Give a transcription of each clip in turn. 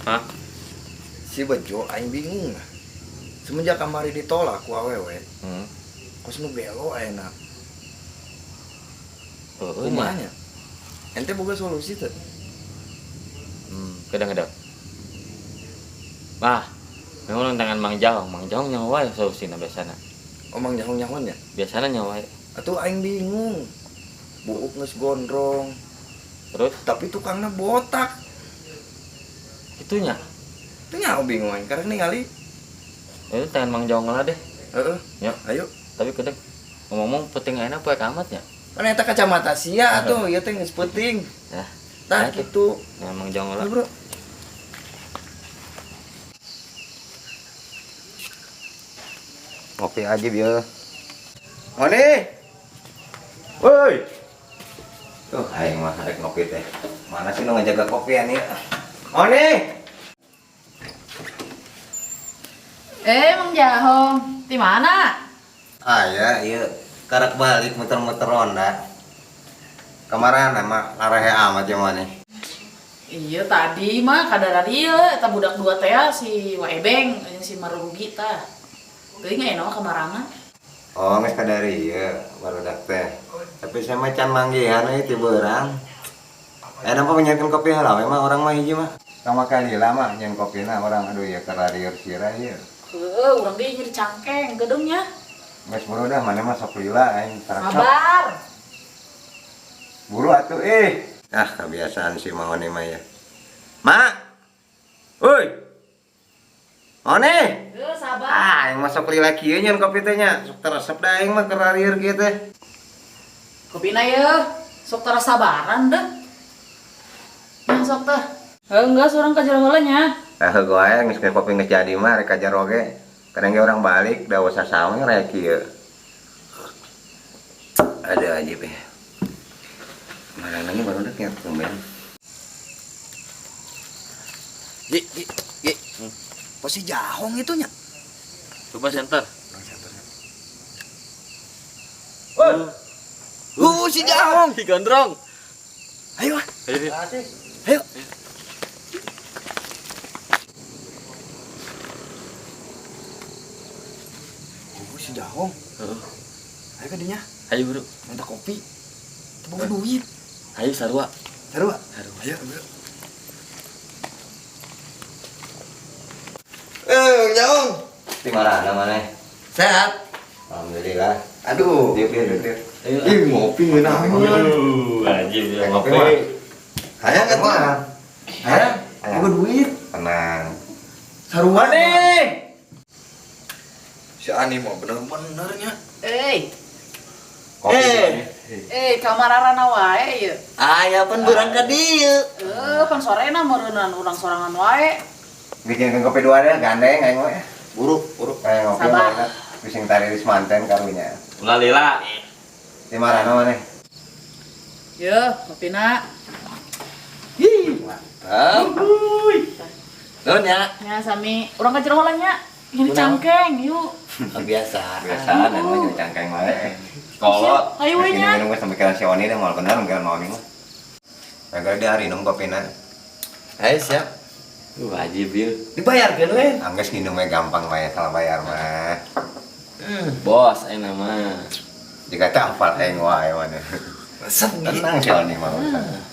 Hah? Si Bejo aing bingung lah. Semenjak kamari ditolak ku awewe, kos nu belo enak. Kumanya. Ente boga solusi teh? Kadang-kadang. Bah, memang tangan Mang Jahong nyawa solusina biasana. Omang nyahon-nyahonnya. Biasana nyawa. Atuh aing bingung. Buuk geus gondrong. Terus Tapi tukangna botak. itunya. Itu nyaho bingung aing karena ningali. Itu tangan Mang Jahong lah deh. Heeh. Ya. Ayo. Tapi kadang ngomong penting enak poek amat ya. Kan eta kacamata sia atuh, ieu teh geus penting. Nah, Tah Nah, kitu. Mang Jahong lah. Bro. Ngopi aja biar. Mane. Woi. Tuh, aing mah arek ngopi teh. Mana sih nu ngajaga kopian ieu? Mane. Mang Jahong, di mana? Aya ieu karek balik muter-muter ronda. Kemarin mah larehe amat ya mane. Iya tadi mah kadaran ieu eta budak dua teh si Waebeng jeung si Marugi tah. Teuing aya kamarangan. Oh, geus kadari ieu barudak teh. Tapi saya mah can manggihan ieu ti beurang. Enak apa menyiapkan kopi heula emang orang mah hiji mah. Sama kali lama nyen kopina orang aduh ya kerarieur sirah ieu. Heuh, urang deui nyeri cangkeng gedungnya. Geus buru dah mana mah sok lila aing tarak. Sabar. Buru atuh Ah, kebiasaan si Mangone mah ya. Mak. Woi. Mane. Heuh, sabar. Aing mah sok lila kieu nyen kopi teh nya. Sok teresep da aing mah kerarieur kieu teh. Kopina yeuh, sok tara sabaran deh. Nah, sok teh. Enggak, surang ka jero heula nya. Heuh goe geus kopi geus jadi mah rek kajar oge. Kadang ge orang balik da usah sawe rek kieu. Ada aja be. Marang lagi baru udah kayak tumben. Ye. Pos si Jahong itunya. Coba center. Si Jahong. Si gondrong. Ayo. Ayo. Ayo. Si Jahong. Heeh. Ayo ke dinya, Ayo, Bro. minta kopi. Teu boga duit. Ayo sarua. Sarua. Ayo, bro. Jahong. Di mana namanya? Sehat. Alhamdulillah. Aduh. Diuk. Ayo. Ngopi ngeunah. Wajib ya Ngopi. ngopi. Hayang atuh. Hayang. Boga duit. Tenang. Sarua nih. Si Ani mah bener-bener nya. Kopi. Kamararana wae ieu. Aya pan beurang ka dieu. Pan sorena meureunnan urang sorangan wae. Bikin kopi dua deh, gandeng aing mah. Buru. Kayak ngopi Sabar. mah bising tari manten karunya. Ulah lila. Di mana namanya? Yeuh, kopina. Mantap. Nuhun ya. Nya sami urang ka jero heula nya. Nyeri cangkeng, yuk. Biasa. Biasa dan mah cangkeng mah. Kolot. Ayo we nya. Minum sampai kira si Oni dah mal bener mungkin mau minggu. Agak dia hari minum kopina. Ayo siap. Wajib ya. Dibayarkeun we. Angges minumnya gampang mah salah bayar mah. Bos, ayo nama. Jika tak hafal aing wae mana. Resep Tenang si Oni mah.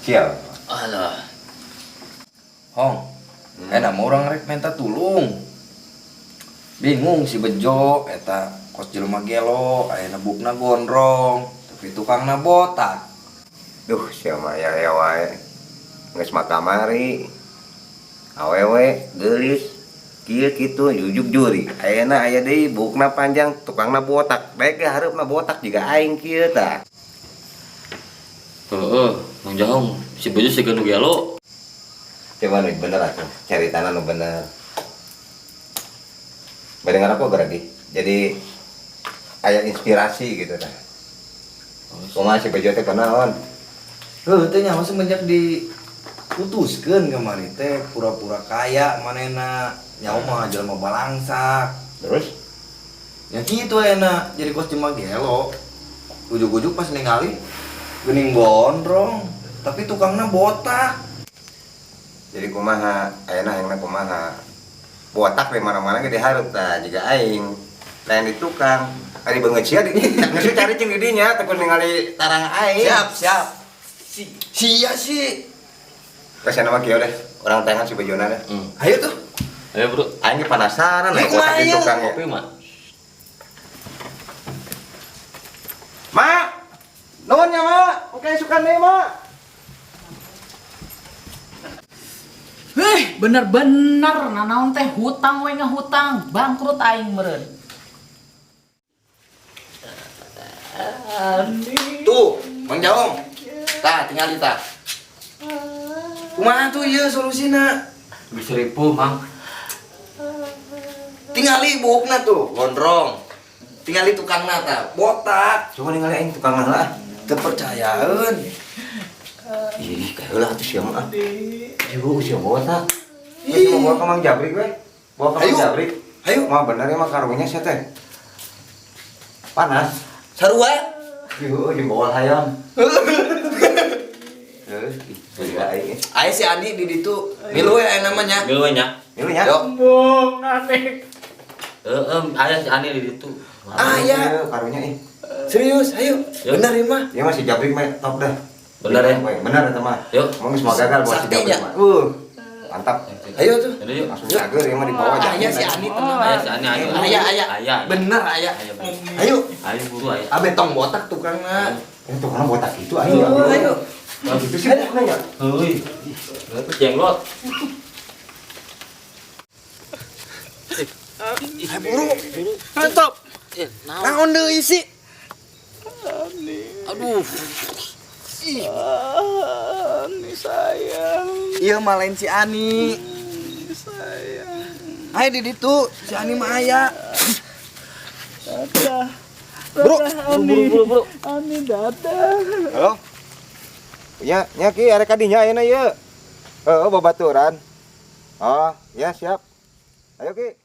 Sial. Alah. Hong. Enak urang rek minta tulung. Bingung si Bejo eta kos jelema gelo, ayeuna bukna gondrong, tapi tukangna botak. Duh, sia mah ya wae. Geus mah kamari. Awewe geulis kieu kitu jujuk juri. Ayeuna aya deui bukna panjang, tukangna botak. Bae ge hareupna botak jiga aing kieu tah. Heeh, Mang Jahong, si Bejo si ganu gelo. Coba nu bener atuh, caritana nu bener. Badengar apa berarti? Jadi aya inspirasi gitu tah. Kumaha si Bejo teh kenaon? Heuh teh nya semenjak diputuskeun kemarin teh pura-pura kaya manehna nyawa mah jelema balangsak. Terus Ya gitu enak jadi kos jelema gelo. Ujuk-ujuk pas ningali geuning gondrong, tapi tukangna botak. Jadi kumaha, ayeuna hayangna kumaha. Botak di mana-mana ge dihareup tah jiga aing. Lain di tukang. Ari beungeut sia di geus cari cing di dinya teu ningali tarang aing. Siap. Sia sih. Kasih nama kieu deh. Orang tangan si bejona deh. Ayo tuh. Ayo bro. Aing ge penasaran aya Yuk, botak di Maya. tukang ya. Kopi mah. Mak. Nuhun ya, Mak. Oke, sukan deh, Mak. Bener-bener nanaon teh hutang we ngahutang, bangkrut aing meureun. Tuh, Mang Jaong. Tah, tinggal tah. Kumaha tuh ieu solusina? Bisa ribu mang. Tingali buukna tuh, gondrong. Tingali tukangna tah, botak. Coba ningali aing tukang lah. Teu percayaeun. Ih, kayak lah tuh siapa ah. Ibu siapa botak. Ih, mau bawa ke Mang Jabrik we. Bawa ke Mang Ayo. Jabrik. Ayo. Mah bener ya mah karunya sia teh. Panas. Sarua. Ieu jeung bawa hayam. Jadi aing. Aya si Andi di ditu. Milu we aya namanya. Milu nya. Milu nya. Yo. Bung aneh. Aya si Ani di situ. Aya. Karunya ih. Serius, ayo. Yo. Bener ya mah. Dia masih Jabrik mah top dah. Bener ya? Bener eta mah. Yuk. Mau semua gagal buat si Saktinya. Jabrik mah. Mantap. Ayo tuh. Jadi yuk. Langsung cager ya mah di bawah Aya si Andi tenang. Aya si Ani ayo. Aya. Aya. Bener aya. Aya bener. Ayo. Ayo buru ayo. Abe tong botak tukangna. Itu orang botak itu ayo. Ayo. Kalau gitu sih bukan ya. Heuy. Itu jenglot. Ayo buru. Mantap. Naon deui sih? Aduh. Ani sayang. Iya mah lain si Ani. Sayang. Ayo di ditu, si Ani mah aya. Bro, Buru. Halo. Ya, ki arek kadinya ayeuna ieu. Heeh, babaturan. Oh, ya siap. Ayo ki.